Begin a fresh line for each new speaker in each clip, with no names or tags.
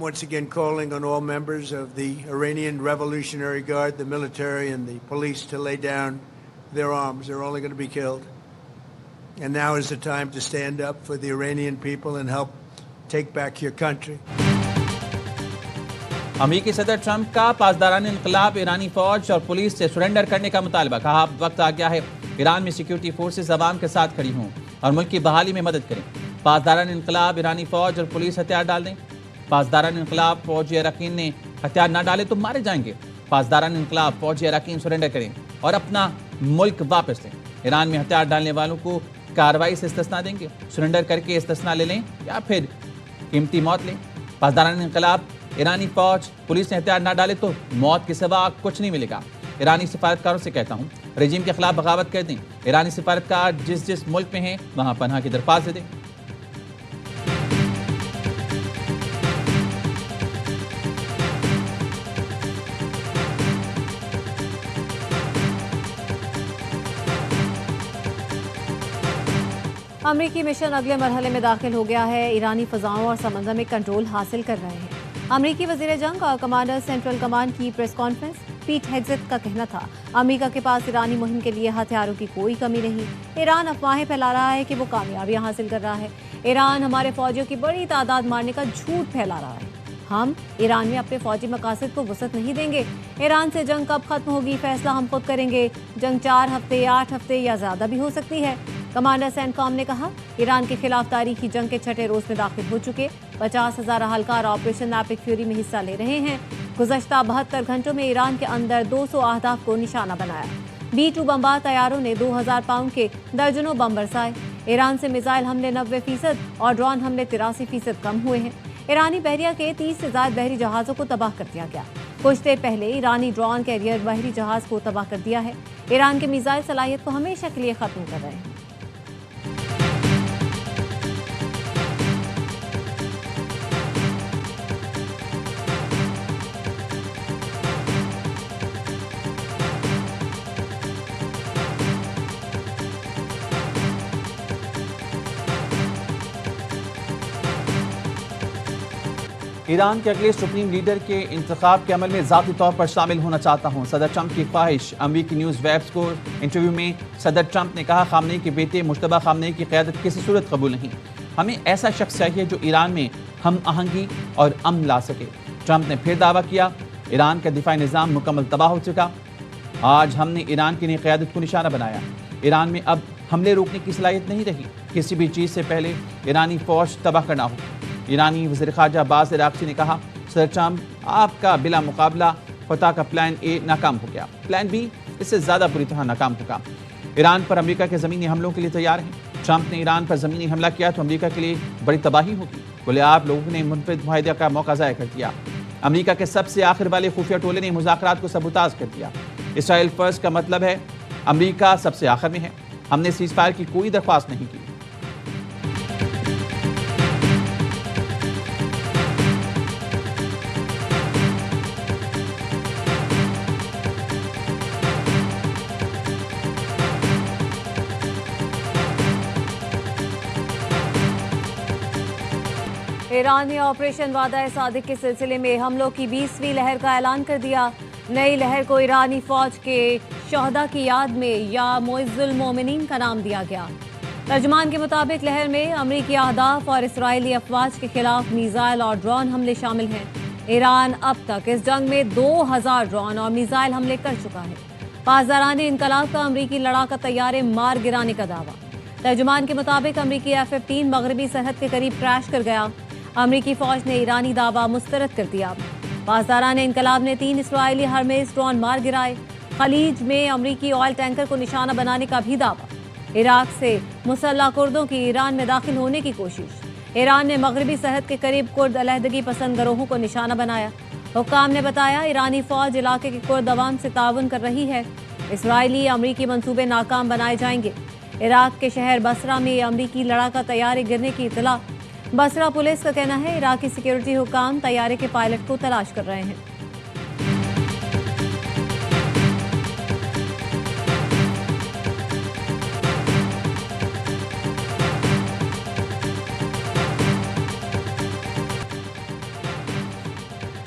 once again calling on all members of the Iranian Revolutionary Guard, the military and the police to lay down their arms. They're only going to be killed. And now is the time to stand up for the Iranian people and help take back your country.
अमेरिकी सदर Trump का पासदारान इनकलाब ईरानी फौज और police से surrender करने का मुतालबा। कहा अब वक्त आ गया है ईरान में सिक्योरिटी फोर्सेस अवाम के साथ खड़ी हों और मुल्क की बहाली में मदद करें। पासदारान इनकलाब ईरानी फौज और पुलिस हथियार डाल दें। पासदारान इनकलाब फौजी अरकान ने हथियार न डाले तो मारे जाएंगे। पासदारान इनकलाब फौजी अरकान सरेंडर करें और अपना मुल्क वापस लें। ईरान में हथियार डालने वालों को कार्रवाई से इस्तिस्ना देंगे। सरेंडर करके इस्तिस्ना ले लें या फिर कीमती मौत लें। पासदारान इनकलाब ईरानी फौज पुलिस ने हथियार न डाले तो मौत के सिवा कुछ नहीं मिलेगा। ईरानी सिफारतकारों से कहता हूं रजीम के खिलाफ बगावत कर दें। ईरानी सिफारतकार जिस जिस मुल्क में हैं वहां पनाह की दरख्वास्त दे दें।
अमरीकी मिशन अगले मरहले में दाखिल हो गया है। ईरानी फजाओं और समंदर में कंट्रोल हासिल कर रहे हैं। अमरीकी वजीर जंग और कमांडर सेंट्रल कमांड की प्रेस कॉन्फ्रेंस। पीट हेग्सेथ का कहना था अमरीका के पास ईरानी मुहिम के लिए हथियारों की कोई कमी नहीं। ईरान अफवाहें फैला रहा है कि वो कामयाबियां हासिल कर रहा है। ईरान हमारे फौजियों की बड़ी तादाद मारने का झूठ फैला रहा है। हम ईरान में अपने फौजी मकासद को वसअत नहीं देंगे। ईरान से जंग कब खत्म होगी फैसला हम खुद करेंगे। जंग 4 हफ्ते, 8 हफ्ते या ज्यादा भी हो सकती है। कमांडर सेंटकॉम ने कहा ईरान के खिलाफ तारीखी जंग के 6ठे रोज में दाखिल हो चुके 50,000 अहलकार ऑपरेशन एपिक फ्यूरी में हिस्सा ले रहे हैं। गुज़श्ता 72 घंटों में ईरान के अंदर 200 अहदाफ को निशाना बनाया। B-2 बमबार तैयारों ने 2000 पाउंड के दर्जनों बम बरसाए। ईरान से मिसाइल हमले 90% और ड्रोन हमले 83% कम हुए हैं। ईरानी बहरिया के 30 से ज्यादा बहरी जहाजों को तबाह कर दिया गया। कुछ देर पहले ईरानी ड्रोन कैरियर बहरी जहाज को तबाह कर दिया है। ईरान के मिसाइल सलाहियत को हमेशा के लिए खत्म कर रहे हैं।
ईरान के अगले सुप्रीम लीडर के इंतखाब के अमल में ज़ाती तौर पर शामिल होना चाहता हूँ। सदर ट्रंप की ख्वाहिश। अमरीकी न्यूज़ वेब्स को इंटरव्यू में सदर ट्रंप ने कहा खामनेई के बेटे मुश्तबा खामनेई की क़यादत किसी सूरत कबूल नहीं। हमें ऐसा शख्स चाहिए जो ईरान में हम आहंगी और अमन ला सके। ट्रंप ने फिर दावा किया ईरान का दिफाई निज़ाम मुकम्मल तबाह हो चुका। आज हमने ईरान की नई क़यादत को निशाना बनाया। ईरान में अब हमले रोकने की सलाहियत नहीं रही। किसी भी चीज़ से पहले ईरानी फ़ौज तबाह करना हो। ईरानी वज़ीर ख़ारजा अब्बास अराग़ची ने कहा सदर ट्रंप आपका बिला मुकाबला फतह का प्लान ए नाकाम हो गया। प्लान बी इससे ज़्यादा बुरी तरह नाकाम होगा। ईरान पर अमेरिका के ज़मीनी हमलों के लिए तैयार हैं। ट्रंप ने ईरान पर ज़मीनी हमला किया तो अमेरिका के लिए बड़ी तबाही होगी। बोले आप लोगों ने मुनफ़िद मुआहदे का मौका ज़ाया कर दिया। अमेरिका के सबसे आखिर वाले खुफिया टोले ने मुज़ाकरात को सबूताज कर दिया। इसराइल फर्स्ट का मतलब है अमेरिका सबसे आखिर में है। हमने सीज़ फायर की कोई दरख्वास्त नहीं की।
ईरान ने ऑपरेशन वादा-ए-सादिक के सिलसिले में हमलों की 20वीं लहर का ऐलान कर दिया। नई लहर को ईरानी फौज के शहदा की याद में या मुइज़्ज़ुल मोमिनीन का नाम दिया गया। तर्जुमान के मुताबिक लहर में अमरीकी अहदाफ और इसराइली अफवाज के खिलाफ मिसाइल और ड्रोन हमले शामिल हैं। ईरान अब तक इस जंग में 2000 ड्रोन और मिसाइल हमले कर चुका है। पासदारान इनकलाब का अमरीकी लड़ाका तैयारे मार गिराने का दावा। तर्जुमान के मुताबिक अमरीकी F-15 मगरबी सरहद के करीब क्रैश कर गया। अमरीकी फौज ने ईरानी दावा मुस्तरद कर दिया। पासदारान इनकलाब ने 3 इसराइली हरमेस ड्रोन मार गिराए। खलीज में अमरीकी ऑयल टैंकर को निशाना बनाने का भी दावा। इराक से मुसल्लह कुर्दों की ईरान में दाखिल होने की कोशिश। ईरान ने मगरबी सरहद के करीब कुर्द अलहदगी पसंद गरोहों को निशाना बनाया। हुक्काम ने बताया ईरानी फौज इलाके के कुर्द अवाम से ताउन कर रही है। इसराइली अमरीकी मंसूबे नाकाम बनाए जाएंगे। इराक के शहर बसरा में अमरीकी लड़ाका तैयारे गिरने की इतला। बसरा पुलिस का कहना है इराकी सिक्योरिटी हुक्काम तैयारे के पायलट को तलाश कर रहे हैं।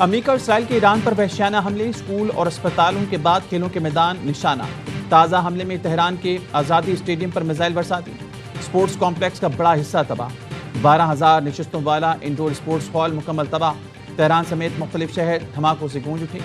अमेरिका और इसराइल के ईरान पर वहशियाना हमले, स्कूल और अस्पतालों के बाद खेलों के मैदान निशाना। ताज़ा हमले में तेहरान के आज़ादी स्टेडियम पर मिसाइल बरसा दी। स्पोर्ट्स कॉम्प्लेक्स का बड़ा हिस्सा तबाह। 12,000 नशिस्तों वाला इंडोर स्पोर्ट्स हॉल मुकम्मल तबाह। तेहरान समेत मुख्तलिफ शहर धमाकों से गूंज उठे।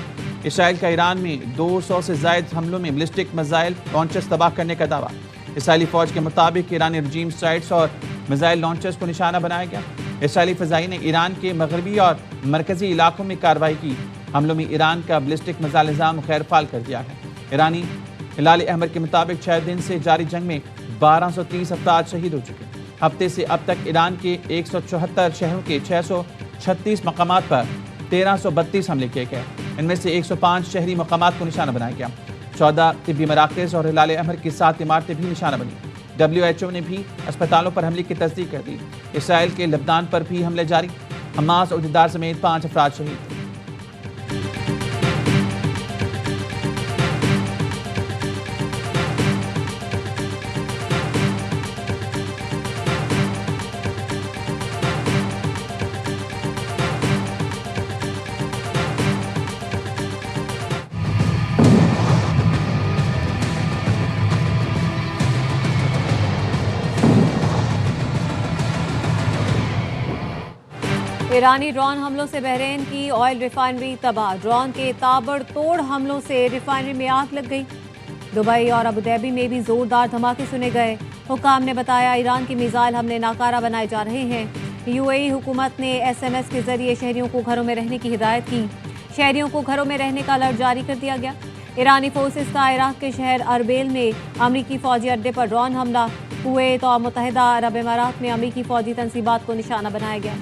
इसराइल का ईरान में 200 से जायद हमलों में बैलिस्टिक मिसाइल लॉन्चर्स तबाह करने का दावा। इसराइली फौज के मुताबिक ईरानी रजीम साइट्स और मिसाइल लॉन्चर्स को निशाना बनाया गया। इसराइली फ़ज़ाई ने ईरान के मगरबी और मरकजी इलाकों में कार्रवाई की। हमलों में ईरान का बैलिस्टिक मिसाइल निज़ाम खैरफाल कर दिया है। ईरानी हिलाल अहमर के मुताबिक 6 दिन से जारी जंग में 1230 अफराद शहीद हो चुके। हफ्ते से अब तक ईरान के 174 शहरों के 636 मकामात पर 1332 हमले किए गए। इनमें से 105 शहरी मकामात को निशाना बनाया गया। 14 तिब्बी मराकज़ और हिलाल अहमर की 7 इमारतें भी निशाना बनी। WHO ने भी अस्पतालों पर हमले की तस्दीक कर दी। इसराइल के लबनान पर भी हमले जारी। हमास उहदेदार समेत 5 अफराद शहीद।
ईरानी ड्रोन हमलों से बहरीन की ऑयल रिफाइनरी तबाह। ड्रोन के ताबड़तोड़ हमलों से रिफाइनरी में आग लग गई। दुबई और अबू धाबी में भी जोरदार धमाके सुने गए। हुकाम ने बताया ईरान के मिसाइल हमले नाकारा बनाए जा रहे हैं। यूएई हुकूमत ने SMS के जरिए शहरियों को घरों में रहने की हिदायत की। शहरियों को घरों में रहने का अलर्ट जारी कर दिया गया। ईरानी फोर्सेस का इराक के शहर अरबेल में अमरीकी फौजी अड्डे पर ड्रोन हमला। कुवैत और मुत्तहिदा अरब इमारात में अमरीकी फौजी तंसीबात को निशाना बनाया गया।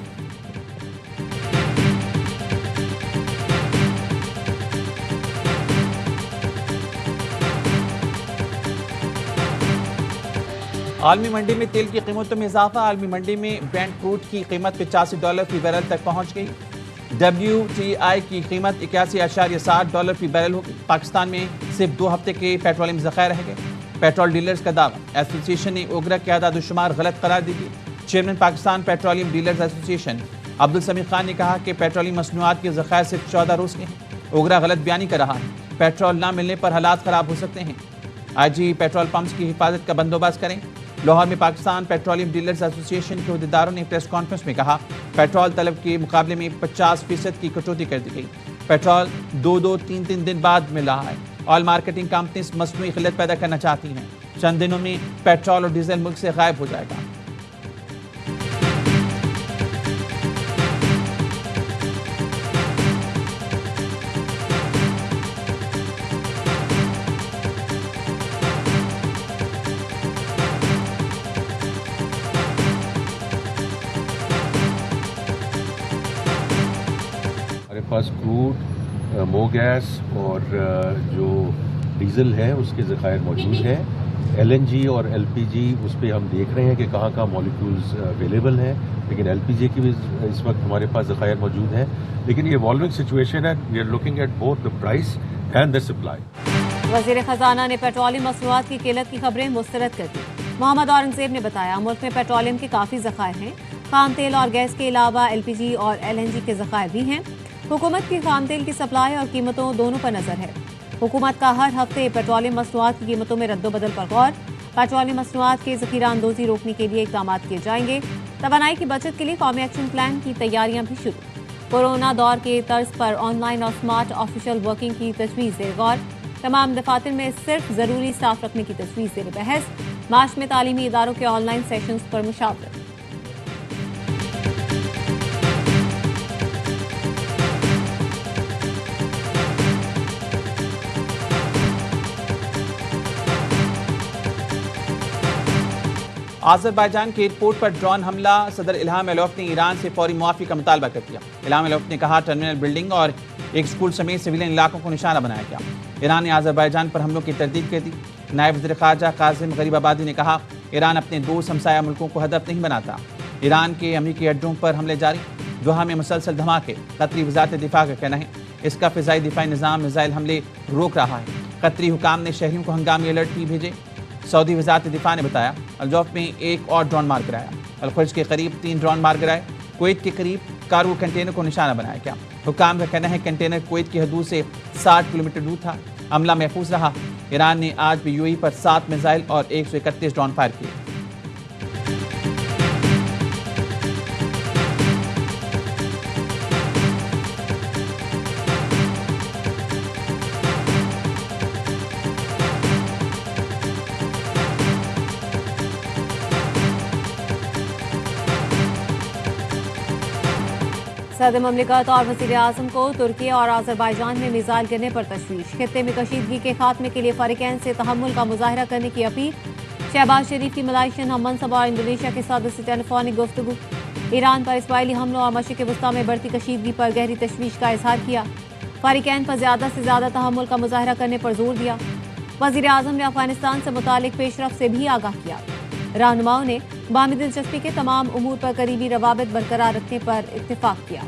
आलमी मंडी में तेल की कीमतों में इजाफा। आलमी मंडी में ब्रेंट क्रूड की कीमत $85 फी बैरल तक पहुंच गई। WTI की कीमत $81.60 फी बैरल हो गई। पाकिस्तान में सिर्फ 2 हफ्ते के पेट्रोलियम ज़खायर रह गए। पेट्रोल डीलर्स का दावा। एसोसिएशन ने ओगरा के आदाद-ओ-शुमार गलत करार दी थी। Chairman Pakistan petroleum dealers association Abdul Sameer Khan ने कहा कि पेट्रोलियम मसनूआत के ज़खायर सिर्फ 14 रोज़ के हैं। ओगरा गलत बयानी कर रहा है। पेट्रोल ना मिलने पर हालात ख़राब हो सकते हैं। IG पेट्रोल पंप्स की हिफाजत का बंदोबस्त करें। लाहौर में पाकिस्तान पेट्रोलियम डीलर्स एसोसिएशन के अहदेदारों ने प्रेस कॉन्फ्रेंस में कहा पेट्रोल तलब के मुकाबले में 50% की कटौती कर दी गई। पेट्रोल 2-3 दिन बाद मिल रहा है। ऑयल मार्केटिंग कंपनीज मसनूई किल्लत पैदा करना चाहती हैं। चंद दिनों में पेट्रोल और डीजल मुल्क से गायब हो जाएगा।
पास क्रूड, मो गैस और जो डीज़ल है उसके ज़खायर मौजूद हैं। LNG और LPG उस पर हम देख रहे हैं कि कहाँ कहाँ मॉलिक्यूल्स अवेलेबल हैं, लेकिन LPG की भी इस वक्त हमारे पास ज़खायर मौजूद हैं। लेकिन ये इवॉल्विंग सिचुएशन है। We are looking at both the price and the supply.
वज़ीर ख़जाना ने पेट्रोलियम मसनूआत की किल्लत की खबरें मुस्तरद कर दी। मोहम्मद औरंगज़ेब ने बताया मुल्क में पेट्रोलियम के काफ़ी ज़खायर हैं। खाम तेल और गैस के अलावा LPG और LNG के ज़खायर भी हैं। हुकूमत की खाम तेल की सप्लाई और कीमतों दोनों पर नजर है। हुकूमत का हर हफ्ते पेट्रोलियम मसनूआत की कीमतों में रद्दोबदल पर गौर। पेट्रोलियम मसनूआत के ज़ख़ीरा अंदोज़ी रोकने के लिए इक़दाम किए जाएंगे। तवानाई की बचत के लिए कौमी एक्शन प्लान की तैयारियां भी शुरू। कोरोना दौर के तर्ज पर ऑनलाइन और स्मार्ट ऑफिशियल वर्किंग की तजवीज़ ज़ेर गौर। तमाम दफातर में सिर्फ ज़रूरी स्टाफ रखने की तजवीज़ ज़ेर बहस। मार्च में तालीमी इदारों के ऑनलाइन सेशंस पर मुशावरत।
आज़रबाईजान के एयरपोर्ट पर ड्रोन हमला। सदर इल्हाम अलियव ने ईरान से फौरी मुआफ़ी का मुतालबा कर दिया। इल्हाम अलियव ने कहा टर्मिनल बिल्डिंग और एक स्कूल समेत सिविलियन इलाकों को निशाना बनाया गया। ईरान ने आज़रबाईजान पर हमलों की तरदीद कर दी। नायब वज़ीर ख़ारजा कासिम गरीबाबादी ने कहा ईरान अपने 2 हमसाया मुल्कों को हदफ नहीं बनाता। ईरान के अमरीकी अड्डों पर हमले जारी। दोहा में मुसलसल धमाके। कतरी वज़ारत दिफा का कहना है इसका फ़िज़ाई दिफाई निज़ाम मिसाइल हमले रोक रहा है। कतरी हुकाम ने शहरियों को हंगामी अलर्ट भी भेजे। सऊदी वज़ारत दिफा ने बताया अलजौफ में एक और ड्रोन मार गिराया। अलखुर्ज के करीब 3 ड्रोन मार गिराए। कुवैत के करीब कार्गो कंटेनर को निशाना बनाया गया। हुकाम का कहना है कंटेनर कुवैत की हदूद से 60 किलोमीटर दूर था। हमला महफूज रहा। ईरान ने आज भी यूएई पर 7 मिसाइल और 131 ड्रोन फायर किए।
सदर ममलिकत और वज़ीर आज़म को तुर्की और अज़रबैजान में मिसाइल गिरने पर तशवीश। खित्ते में कशीदगी के खात्मे के लिए फ़रीक़ैन से तहम्मुल का मुज़ाहरा करने की अपील। शहबाज शरीफ की मलाइशियन हम मनसब और इंडोनेशिया के सदर से टेलीफोनिक गुफ्तगू। ईरान पर इसराइली हमलों और मशरिक़ वस्ता में बढ़ती कशीदगी पर गहरी तशवीश का इज़हार किया। फ़रीक़ैन पर ज़्यादा से ज़्यादा तहम्मुल का मुज़ाहरा करने पर जोर दिया। वज़ीर आज़म ने अफ़गानिस्तान से मुतालिक पेशरफ़ से भी आगाह किया। रहनुमाओं ने बामी दिलचस्पी के तमाम उमूर पर करीबी रवाबित बरकरार रखने पर इत्तेफाक किया।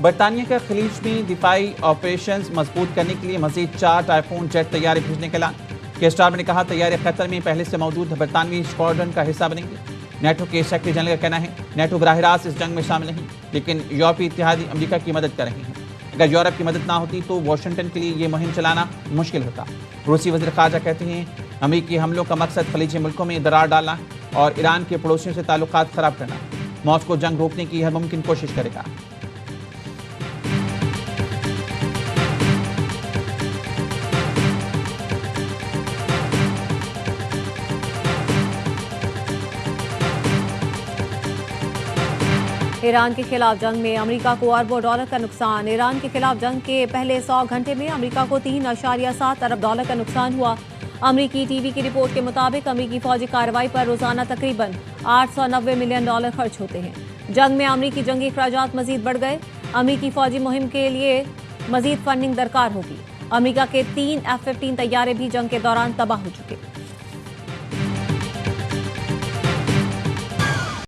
बरतानिया का खलीज में दिफाई ऑपरेशंस मजबूत करने के लिए मजीद 4 टाइफून जेट तैयारे भेजने का ऐलान। के स्टार ने कहा तैयारे कतर में पहले से मौजूद बरतानवी स्क्वाड्रन का हिस्सा बनेंगे। नेटो के सेक्रेटरी जनरल का कहना है नेटो बराह रास्त इस जंग में शामिल नहीं, लेकिन यूरोपीय इत्तेहादी अमेरिका की मदद कर रहे हैं। अगर यूरोप की मदद ना होती तो वाशिंगटन के लिए ये मुहिम चलाना मुश्किल होता। रूसी वज़ीर ख़ारजा कहते हैं अमेरिकी हमलों का मकसद खलीजी मुल्कों में दरार डालना और ईरान के पड़ोसियों से ताल्लुकात ख़राब करना। मॉस्को जंग रोकने की हर मुमकिन कोशिश करेगा।
ईरान के खिलाफ जंग में अमेरिका को अरबों डॉलर का नुकसान। ईरान के खिलाफ जंग के पहले 100 घंटे में अमेरिका को 3.7 अरब डॉलर का नुकसान हुआ। अमेरिकी टीवी की रिपोर्ट के मुताबिक अमेरिकी फौजी कार्रवाई पर रोजाना तकरीबन 890 मिलियन डॉलर खर्च होते हैं। जंग में अमेरिकी जंगी अखराजात मजीद बढ़ गए। अमेरिकी फौजी मुहिम के लिए मजीद फंडिंग दरकार होगी। अमेरिका के 3 F-15 तैयारे भी जंग के दौरान तबाह हो चुके।